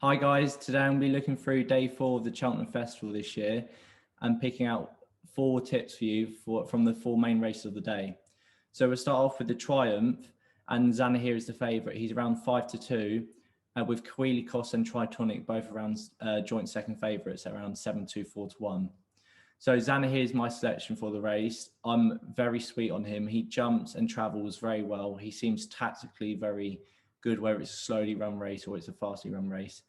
Hi guys, today I'm going to be looking through day 4 of the Cheltenham Festival this year and picking out 4 tips for you from the 4 main races of the day. So we'll start off with the Triumph, and Zanahiyr is the favourite. He's around 5-2, with Queelicos and Tritonic both around joint second favourites at around 7-2, 4-1. So Zanahiyr is my selection for the race. I'm very sweet on him. He jumps and travels very well. He seems tactically very good, whether it's a slowly run race or it's a fastly run race.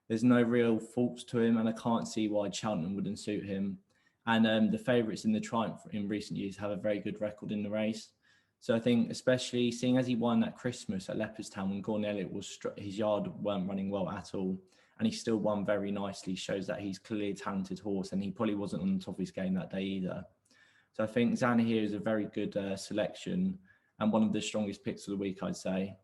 There's no real faults to him, and I can't see why Cheltenham wouldn't suit him. And the favourites in the Triumph in recent years have a very good record in the race. So I think, especially seeing as he won at Christmas at Leopardstown when Gordon Elliott his yard weren't running well at all, and he still won very nicely, shows that he's clearly a talented horse, and he probably wasn't on the top of his game that day either. So I think Zanahiyr is a very good selection and one of the strongest picks of the week, I'd say.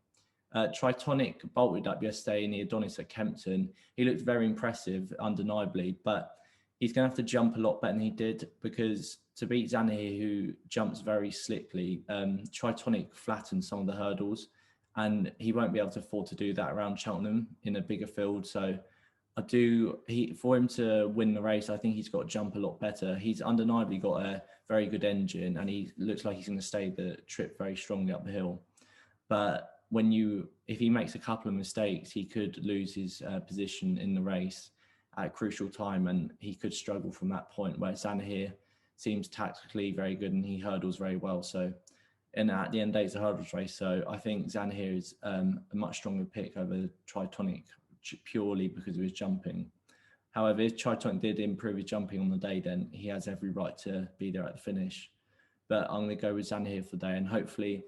Tritonic bolted up yesterday in the Adonis at Kempton. He looked very impressive, undeniably, but he's going to have to jump a lot better than he did, because to beat Zanahiyr, who jumps very slickly, Tritonic flattens some of the hurdles, and he won't be able to afford to do that around Cheltenham in a bigger field. So for him to win the race, I think he's got to jump a lot better. He's undeniably got a very good engine, and he looks like he's going to stay the trip very strongly up the hill. But if he makes a couple of mistakes, he could lose his position in the race at a crucial time, and he could struggle from that point, where Zanahiyr seems tactically very good and he hurdles very well. So, and at the end of the day, it's a hurdles race. So I think Zanahiyr is a much stronger pick over Tritonic, purely because of his jumping. However, if Tritonic did improve his jumping on the day, then he has every right to be there at the finish. But I'm going to go with Zanahiyr for the day, and hopefully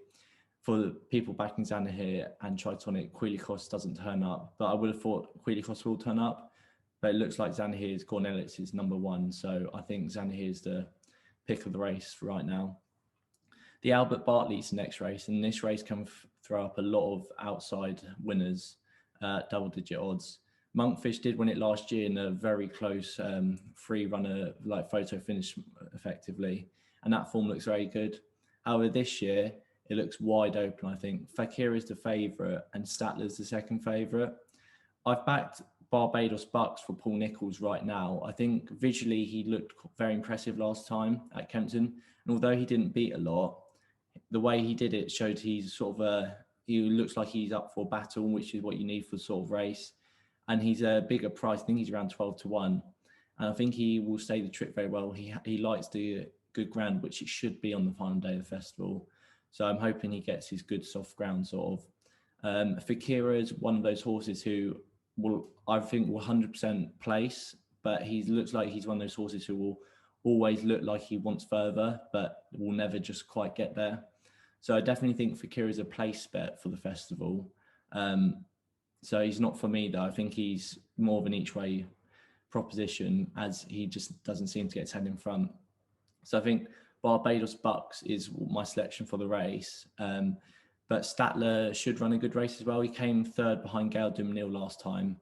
for the people backing Zanahiyr and Tritonic, Queelicos doesn't turn up. But I would have thought Queelicos will turn up. But it looks like Zanahiyr's Gordon Elliott's is number 1. So I think Zanahiyr is the pick of the race right now. The Albert Bartleet's the next race, and this race can throw up a lot of outside winners, double-digit odds. Monkfish did win it last year in a very close free runner, like photo finish, effectively, and that form looks very good. However, this year it looks wide open. I think Fakir is the favourite and Statler's the second favourite. I've backed Barbados Bucks for Paul Nicholls right now. I think visually he looked very impressive last time at Kempton, and although he didn't beat a lot, the way he did it showed he's he looks like he's up for battle, which is what you need for sort of race. And he's a bigger price. I think he's around 12-1, and I think he will stay the trip very well. He likes the good ground, which it should be on the final day of the festival. So I'm hoping he gets his good soft ground sort of. Fakira is one of those horses who I think will 100% place, but he looks like he's one of those horses who will always look like he wants further, but will never just quite get there. So I definitely think Fakir is a place bet for the festival. So he's not for me, though. I think he's more of an each way proposition, as he just doesn't seem to get his head in front. So I think Barbados Bucks is my selection for the race. But Statler should run a good race as well. He came third behind Gail Dumnil last time,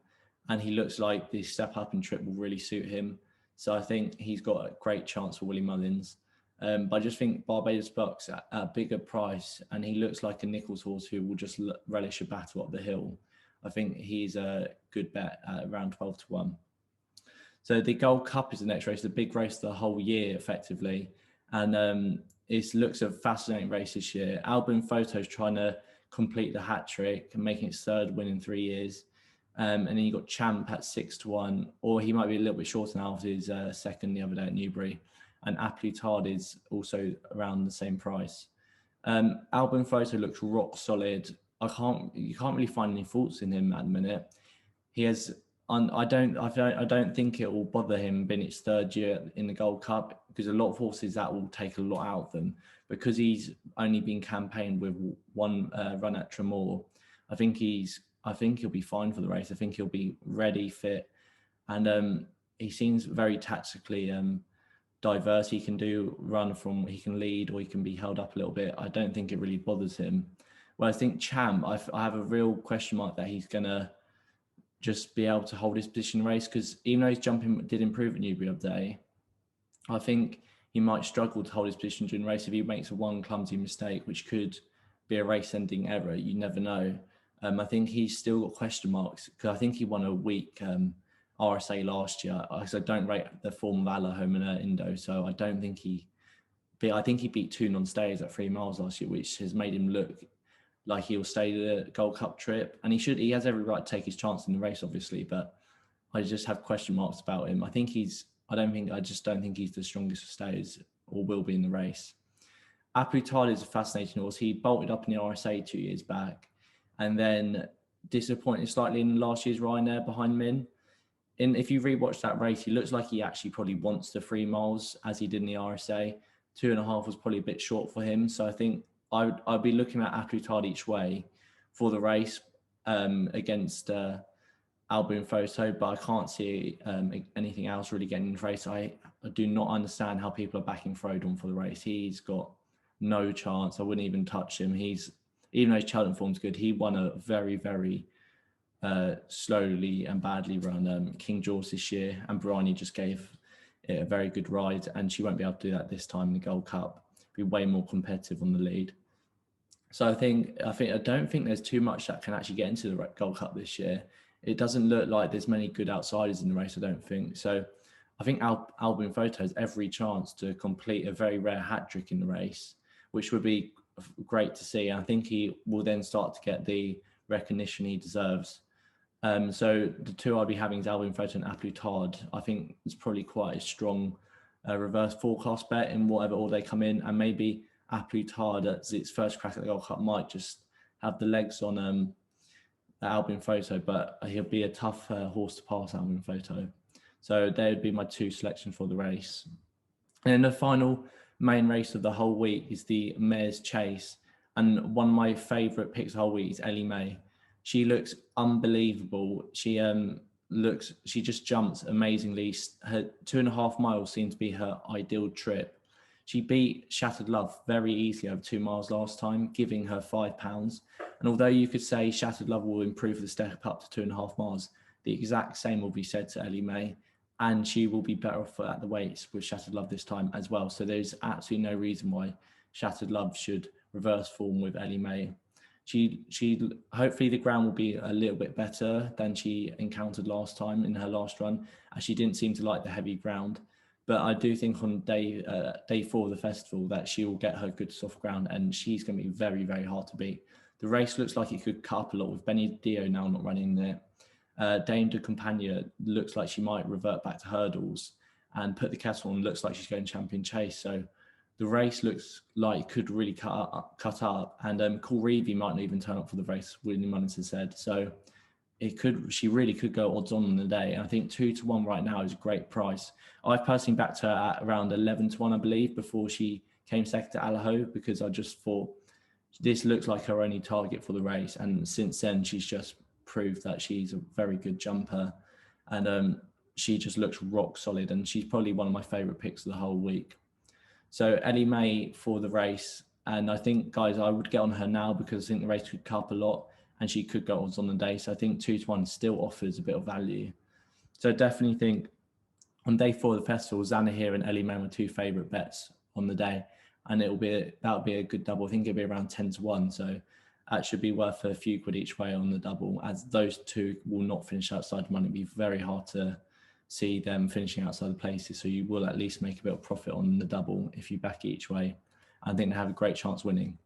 and he looks like the step up and trip will really suit him. So I think he's got a great chance for Willie Mullins. But I just think Barbados Bucks at a bigger price, and he looks like a Nicholls horse who will just relish a battle up the hill. I think he's a good bet at around 12-1. So the Gold Cup is the next race, the big race the whole year, effectively. And it looks a fascinating race this year. Boum Photo is trying to complete the hat trick and making its 3rd win in 3 years. And then you got Champ at 6-1, or he might be a little bit shorter now after his second the other day at Newbury. And Applitard is also around the same price. Boum Photo looks rock solid. You can't really find any faults in him at the minute. He has. I don't think it will bother him being its 3rd year in the Gold Cup, because a lot of horses that will take a lot out of them, because he's only been campaigned with one run at Tremor. I think he'll be fine for the race. I think he'll be ready, fit, and he seems very tactically diverse. He can he can lead, or he can be held up a little bit. I don't think it really bothers him. Well, I think Champ, I have a real question mark that he's gonna just be able to hold his position in the race, because even though his jumping did improve at Newbury the other day, I think he might struggle to hold his position during the race if he makes one clumsy mistake, which could be a race-ending error. You never know. I think he's still got question marks because I think he won a weak RSA last year. I don't rate the form of Allahome and Indo, so I don't think he. But I think he beat 2 non-stayers at 3 miles last year, which has made him look like he'll stay the Gold Cup trip, and he has every right to take his chance in the race, obviously. But I just have question marks about him. I just don't think he's the strongest of stayers or will be in the race. Bartlett is a fascinating horse. He bolted up in the RSA 2 years back, and then disappointed slightly in last year's Ryanair behind Min. If you rewatch that race, he looks like he actually probably wants the 3 miles as he did in the RSA. 2.5 was probably a bit short for him. So I think I'd be looking at Bartlett each way for the race against Boum Photo, but I can't see anything else really getting in the race. I do not understand how people are backing Frodon for the race. He's got no chance. I wouldn't even touch him. Even though his Cheltenham form's good, he won a very, very slowly and badly run King George this year, and Bryony just gave it a very good ride, and she won't be able to do that this time in the Gold Cup. Be way more competitive on the lead. So I don't think there's too much that can actually get into the Gold Cup this year. It doesn't look like there's many good outsiders in the race, I don't think. So I think Boum Photo has every chance to complete a very rare hat-trick in the race, which would be great to see. I think he will then start to get the recognition he deserves. So the two I'll be having is Boum Photo and Bartlett. I think it's probably quite a strong reverse forecast bet in whatever order they come in, and maybe Bartlett as its first crack at the Gold Cup might just have the legs on Boum Photo, but he'll be a tough horse to pass, Boum Photo. So they would be my 2 selections for the race. And then the final main race of the whole week is the Mare's Chase, and one of my favourite picks of the whole week is Ellie May. She looks unbelievable. She just jumps amazingly. Her 2.5 miles seemed to be her ideal trip. She beat Shattered Love very easily over 2 miles last time, giving her £5. And although you could say Shattered Love will improve the step up to 2.5 miles, the exact same will be said to Ellie May, and she will be better off at the weights with Shattered Love this time as well. So there's absolutely no reason why Shattered Love should reverse form with Ellie May. She hopefully the ground will be a little bit better than she encountered last time in her last run, as she didn't seem to like the heavy ground. But I do think on day 4 of the festival that she will get her good soft ground, and she's going to be very, very hard to beat. The race looks like it could cut up a lot with Benny Dio now not running there. Dame de Compagnia looks like she might revert back to hurdles, and Put the Kettle on looks like she's going Champion Chase. So the race looks like it could really cut up, and Cool Reevy might not even turn up for the race, William Mullins said. So she really could go odds on the day. And I think 2-1 right now is a great price. I've personally backed her at around 11-1, I believe, before she came second to Allaho, because I just thought this looks like her only target for the race. And since then, she's just proved that she's a very good jumper, and she just looks rock solid. And she's probably one of my favourite picks of the whole week. So Ellie May for the race. And I think, guys, I would get on her now because I think the race could cut up a lot, and she could go odds on the day. So I think 2-1 still offers a bit of value. So I definitely think on day 4 of the festival, Zanahir and Ellie May were 2 favourite bets on the day. And that would be a good double. I think it'll be around 10-1. So that should be worth a few quid each way on the double, as those 2 will not finish outside the money. It'll be very hard to see them finishing outside the places. So you will at least make a bit of profit on the double if you back each way. I think they have a great chance winning.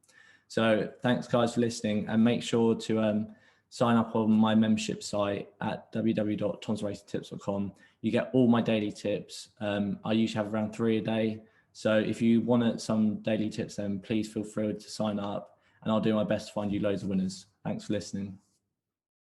So thanks, guys, for listening, and make sure to sign up on my membership site at www.tonsracingtips.com. You get all my daily tips. I usually have around 3 a day. So if you want some daily tips, then please feel free to sign up, and I'll do my best to find you loads of winners. Thanks for listening.